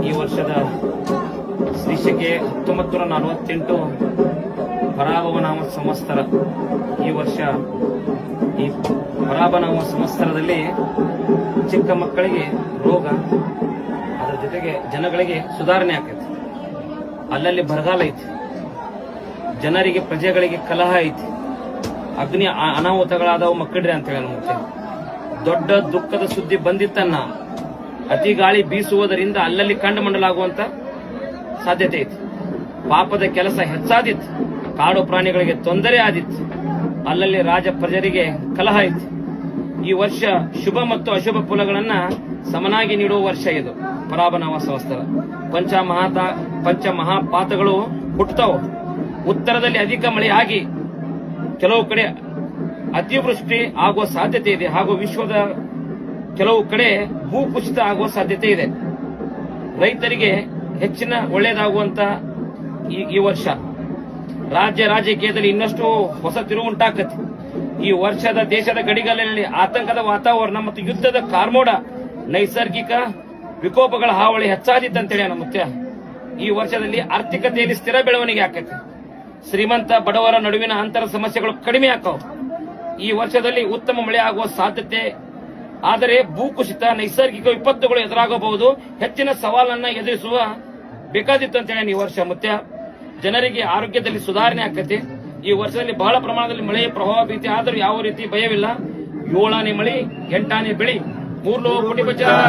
ಈ ವರ್ಷದ ಶ್ರೀಶಕೆ 1948 ಪರಾಭವನಾಮ ಸಂವತ್ಸರ. ಈ ವರ್ಷ ಈ ಪರಾಭವನಾಮ ಸಂವತ್ಸರದಲ್ಲಿ ಚಿಕ್ಕ ಮಕ್ಕಳಿಗೆ ರೋಗ, ಅದರ ಜೊತೆಗೆ ಜನಗಳಿಗೆ ಸುಧಾರಣೆ ಆಕೈತಿ. ಅಲ್ಲಲ್ಲಿ ಬರಗಾಲ ಐತಿ, ಜನರಿಗೆ ಪ್ರಜೆಗಳಿಗೆ ಕಲಹ ಐತಿ, ಅಗ್ನಿ ಅನಾಹುತಗಳಾದವು ಮಕ್ಕಳ್ರಿ ಅಂತ ಹೇಳಿ ಮತ್ತೆ ದೊಡ್ಡ ದುಃಖದ ಸುದ್ದಿ ಬಂದಿತ್ತನ್ನ ಅತಿ ಗಾಳಿ ಬೀಸುವುದರಿಂದ ಅಲ್ಲಲ್ಲಿ ಕಂಡುಮಂಡಲಾಗುವಂತ ಸಾಧ್ಯತೆ ಐತಿ. ಪಾಪದ ಕೆಲಸ ಹೆಚ್ಚಾದಿತ್ತು, ಕಾಡು ಪ್ರಾಣಿಗಳಿಗೆ ತೊಂದರೆ ಆದಿತ್ತು, ಅಲ್ಲಲ್ಲಿ ರಾಜ ಪ್ರಜರಿಗೆ ಕಲಹ ಐತಿ. ಈ ವರ್ಷ ಶುಭ ಮತ್ತು ಅಶುಭ ಫಲಗಳನ್ನ ಸಮನಾಗಿ ನೀಡುವ ವರ್ಷ ಇದು ಪರಾಭವನಾಮ ಸಂವತ್ಸರ. ಪಂಚಮಹಾಪಾತಗಳು ಹುಟ್ಟುತ್ತಾವ. ಉತ್ತರದಲ್ಲಿ ಅಧಿಕ ಮಳೆ ಆಗಿ ಕೆಲವು ಕಡೆ ಅತಿವೃಷ್ಟಿ ಆಗುವ ಸಾಧ್ಯತೆ ಇದೆ, ಹಾಗೂ ವಿಶ್ವದ ಕೆಲವು ಕಡೆ ಭೂಕುಸಿತ ಆಗುವ ಸಾಧ್ಯತೆ ಇದೆ. ರೈತರಿಗೆ ಹೆಚ್ಚಿನ ಒಳ್ಳೆಯದಾಗುವಂತ ಈ ವರ್ಷ ರಾಜಕೀಯದಲ್ಲಿ ಇನ್ನಷ್ಟು ಹೊಸ ತಿರುವು ಉಂಟಾಕತಿ. ಈ ವರ್ಷದ ದೇಶದ ಗಡಿಗಳಲ್ಲಿ ಆತಂಕದ ವಾತಾವರಣ ಮತ್ತು ಯುದ್ಧದ ಕಾರ್ಮೋಡ, ನೈಸರ್ಗಿಕ ವಿಕೋಪಗಳ ಹಾವಳಿ ಹೆಚ್ಚಾದಿತ್ತಂತೇಳಿ ಮುಖ್ಯ. ಈ ವರ್ಷದಲ್ಲಿ ಆರ್ಥಿಕತೆಯಲ್ಲಿ ಸ್ಥಿರ ಬೆಳವಣಿಗೆ ಆಕತಿ. ಶ್ರೀಮಂತ ಬಡವರ ನಡುವಿನ ಅಂತರ ಸಮಸ್ಯೆಗಳು ಕಡಿಮೆ ಆಕಾವು. ಈ ವರ್ಷದಲ್ಲಿ ಉತ್ತಮ ಮಳೆ ಆಗುವ ಸಾಧ್ಯತೆ, ಆದರೆ ಭೂಕುಸಿತ, ನೈಸರ್ಗಿಕ ವಿಪತ್ತುಗಳು ಎದುರಾಗಬಹುದು. ಹೆಚ್ಚಿನ ಸವಾಲನ್ನ ಎದುರಿಸುವ ಬೇಕಾದಿತ್ತು ಅಂತೇಳಿ ಈ ವರ್ಷ ಮುಖ್ಯ. ಜನರಿಗೆ ಆರೋಗ್ಯದಲ್ಲಿ ಸುಧಾರಣೆ ಆಕತಿ. ಈ ವರ್ಷದಲ್ಲಿ ಬಹಳ ಪ್ರಮಾಣದಲ್ಲಿ ಮಳೆಯ ಪ್ರಭಾವ ಭೀತಿ, ಆದರೂ ಯಾವ ರೀತಿ ಭಯವಿಲ್ಲ. 7ಆನೆ ಮಳಿ, 8ಆನೆ ಬೆಳಿ, 3 ಕೋಟಿ ಬಚಾವ್.